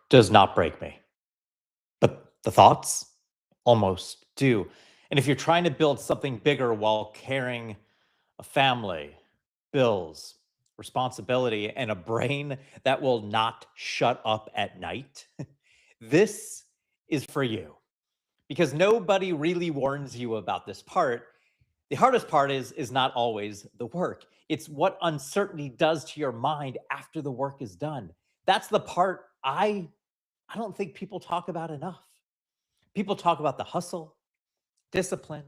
does not break me, but the thoughts almost do. And if you're trying to build something bigger while carrying a family, bills, responsibility, and a brain that will not shut up at night, this is for you because nobody really warns you about this part. The hardest part is not always the work. It's what uncertainty does to your mind after the work is done. That's the part I don't think people talk about enough. People talk about the hustle, discipline,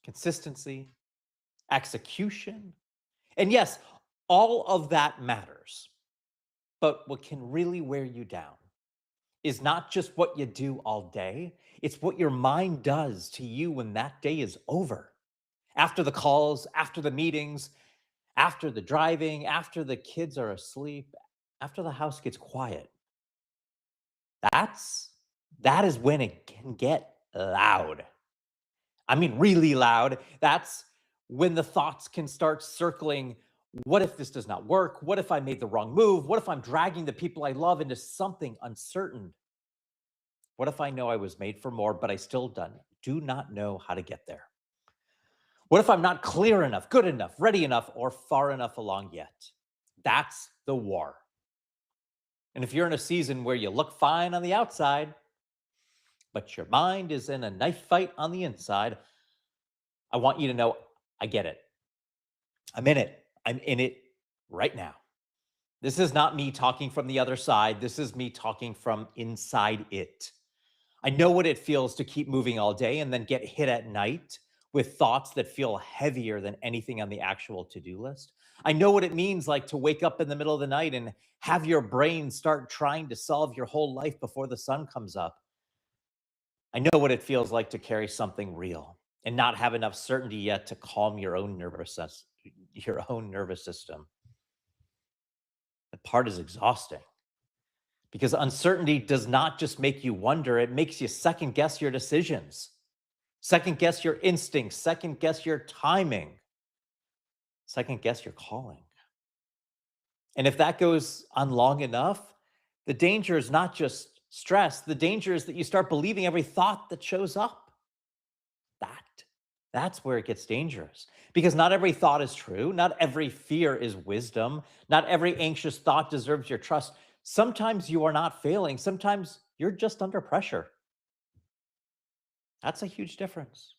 consistency, execution. And yes, all of that matters. But what can really wear you down is not just what you do all day, it's what your mind does to you when that day is over. After the calls, after the meetings, after the driving, after the kids are asleep, after the house gets quiet. That's that is when it can get loud. I mean, really loud. That's when the thoughts can start circling. What if this does not work? What if I made the wrong move? What if I'm dragging the people I love into something uncertain? What if I know I was made for more, but I still do not know how to get there? What if I'm not clear enough, good enough, ready enough, or far enough along yet? That's the war. And if you're in a season where you look fine on the outside, but your mind is in a knife fight on the inside, I want you to know I get it. I'm in it. I'm in it right now. This is not me talking from the other side. This is me talking from inside it. I know what it feels to keep moving all day and then get hit at night with thoughts that feel heavier than anything on the actual to-do list. I know what it means like to wake up in the middle of the night and have your brain start trying to solve your whole life before the sun comes up. I know what it feels like to carry something real and not have enough certainty yet to calm your own nervous system. That part is exhausting because uncertainty does not just make you wonder, it makes you second guess your decisions, second guess your instincts, second guess your timing, second guess your calling. And if that goes on long enough, the danger is not just stress, the danger is that you start believing every thought that shows up. That that's where it gets dangerous because not every thought is true, not every fear is wisdom, not every anxious thought deserves your trust. Sometimes you are not failing, sometimes you're just under pressure. That's a huge difference.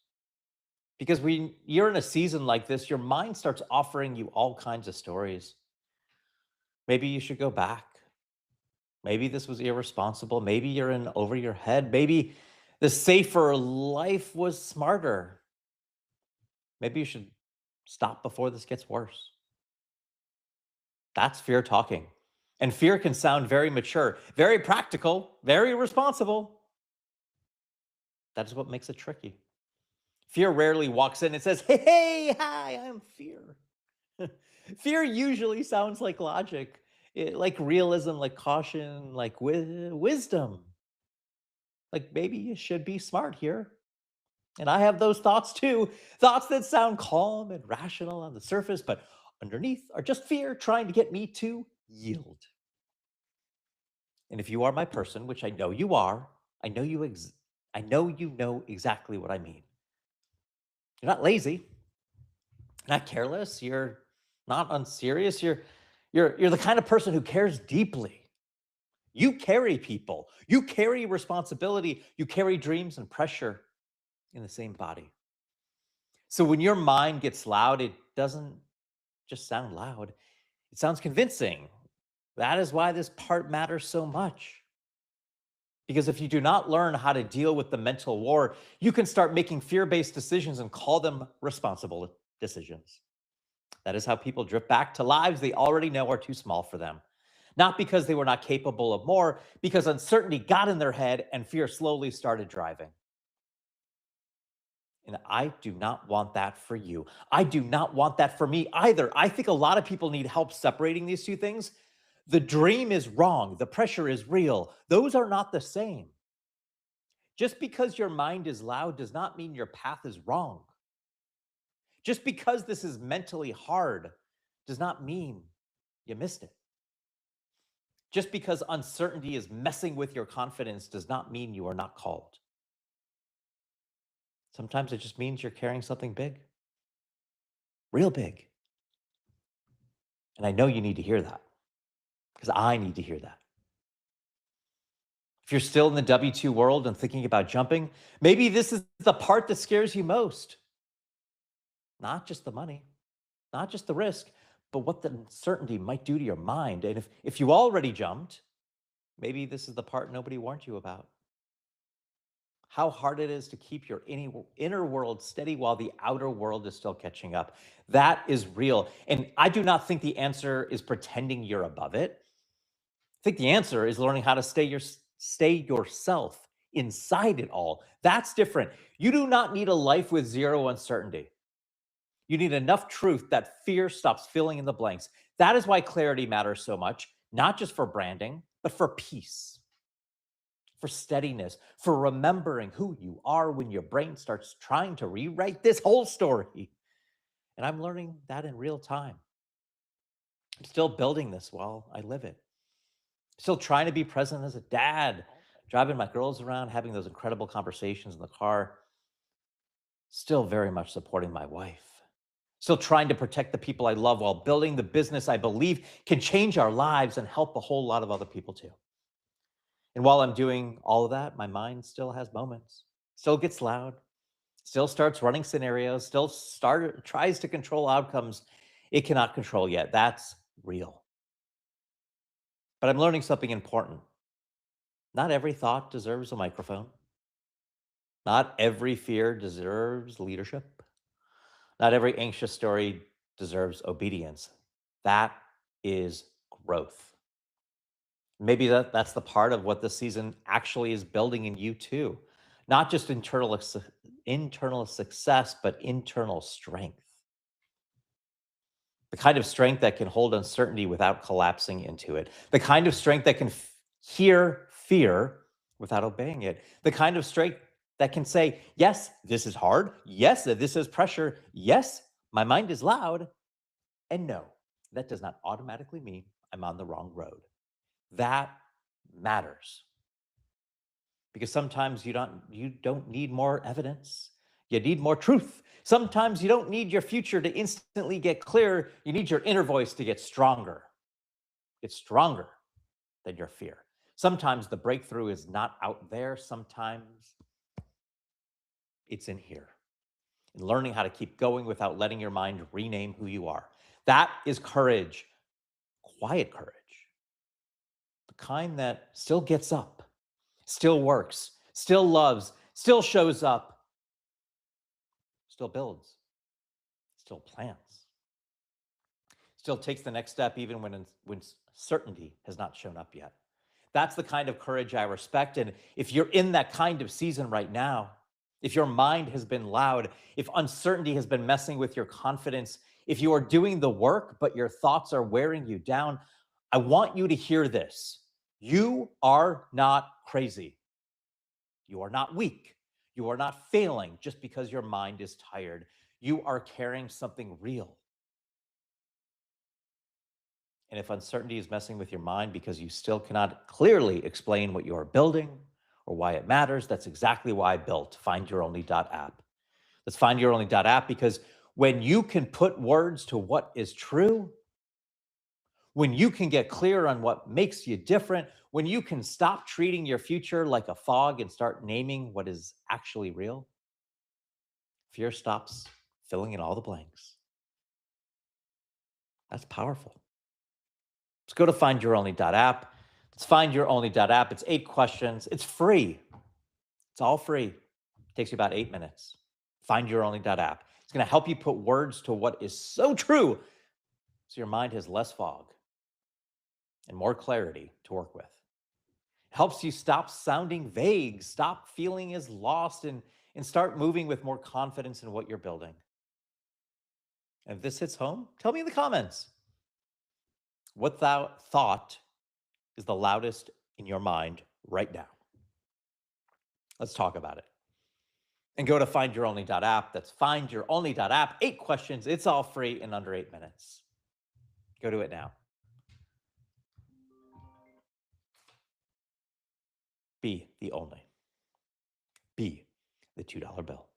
Because when you're in a season like this, your mind starts offering you all kinds of stories. Maybe you should go back. Maybe this was irresponsible. Maybe you're in over your head. Maybe the safer life was smarter. Maybe you should stop before this gets worse. That's fear talking. And fear can sound very mature, very practical, very responsible. That's what makes it tricky. Fear rarely walks in and says, hey, hey, hi, I'm fear. Fear usually sounds like logic, like realism, like caution, like wisdom. Like maybe you should be smart here. And I have those thoughts too. Thoughts that sound calm and rational on the surface, but underneath are just fear trying to get me to yield. And if you are my person, which I know you are, I know I know you know exactly what I mean. You're not lazy, you're not careless, you're not unserious, you're the kind of person who cares deeply. You carry people, you carry responsibility, you carry dreams and pressure in the same body. So when your mind gets loud, it doesn't just sound loud, it sounds convincing. That is why this part matters so much. Because if you do not learn how to deal with the mental war, you can start making fear based decisions and call them responsible decisions. That is how people drift back to lives they already know are too small for them. Not because they were not capable of more, because uncertainty got in their head and fear slowly started driving. And I do not want that for you. I do not want that for me either. I think a lot of people need help separating these two things. The dream is wrong, the pressure is real. Those are not the same. Just because your mind is loud does not mean your path is wrong. Just because this is mentally hard does not mean you missed it. Just because uncertainty is messing with your confidence does not mean you are not called. Sometimes it just means you're carrying something big, real big. And I know you need to hear that because I need to hear that. If you're still in the W-2 world and thinking about jumping, maybe this is the part that scares you most. Not just the money, not just the risk, but what the uncertainty might do to your mind. And if you already jumped, maybe this is the part nobody warned you about. How hard it is to keep your inner world steady while the outer world is still catching up. That is real. And I do not think the answer is pretending you're above it. I think the answer is learning how to stay yourself inside it all. That's different. You do not need a life with zero uncertainty. You need enough truth that fear stops filling in the blanks. That is why clarity matters so much, not just for branding, but for peace, for steadiness, for remembering who you are when your brain starts trying to rewrite this whole story. And I'm learning that in real time. I'm still building this while I live it. Still trying to be present as a dad, driving my girls around, having those incredible conversations in the car. Still very much supporting my wife. Still trying to protect the people I love while building the business I believe can change our lives and help a whole lot of other people too. And while I'm doing all of that, my mind still has moments, still gets loud, still starts running scenarios, still tries to control outcomes it cannot control yet. That's real. But I'm learning something important. Not every thought deserves a microphone. Not every fear deserves leadership. Not every anxious story deserves obedience. That is growth. Maybe that's the part of what this season actually is building in you too. Not just internal success, but internal strength. The kind of strength that can hold uncertainty without collapsing into it. The kind of strength that can hear fear without obeying it. The kind of strength that can say, yes, this is hard. Yes, this is pressure. Yes, my mind is loud. And no, that does not automatically mean I'm on the wrong road. That matters. Because sometimes you don't need more evidence. You need more truth. Sometimes you don't need your future to instantly get clear. You need your inner voice to get stronger. It's stronger than your fear. Sometimes the breakthrough is not out there. Sometimes it's in here. And learning how to keep going without letting your mind rename who you are. That is courage. Quiet courage. The kind that still gets up, still works, still loves, still shows up, still builds, still plans, still takes the next step even when certainty has not shown up yet. That's the kind of courage I respect. And if you're in that kind of season right now, if your mind has been loud, if uncertainty has been messing with your confidence, if you are doing the work, but your thoughts are wearing you down, I want you to hear this. You are not crazy. You are not weak. You are not failing just because your mind is tired. You are carrying something real. And if uncertainty is messing with your mind because you still cannot clearly explain what you are building or why it matters, that's exactly why I built FindYourOnly.app. Let's FindYourOnly.app because when you can put words to what is true, when you can get clear on what makes you different, when you can stop treating your future like a fog and start naming what is actually real, fear stops filling in all the blanks. That's powerful. Let's go to FindYourOnly.app. It's FindYourOnly.app. It's 8 questions. It's free. It's all free. It takes you about 8 minutes. FindYourOnly.app. It's going to help you put words to what is so true so your mind has less fog and more clarity to work with. It helps you stop sounding vague, stop feeling as lost, and start moving with more confidence in what you're building. And if this hits home, tell me in the comments. What thought is the loudest in your mind right now? Let's talk about it. And go to FindYourOnly.app. That's FindYourOnly.app. 8 questions. It's all free in under 8 minutes. Go do it now. B, the only. B, the $2 bill.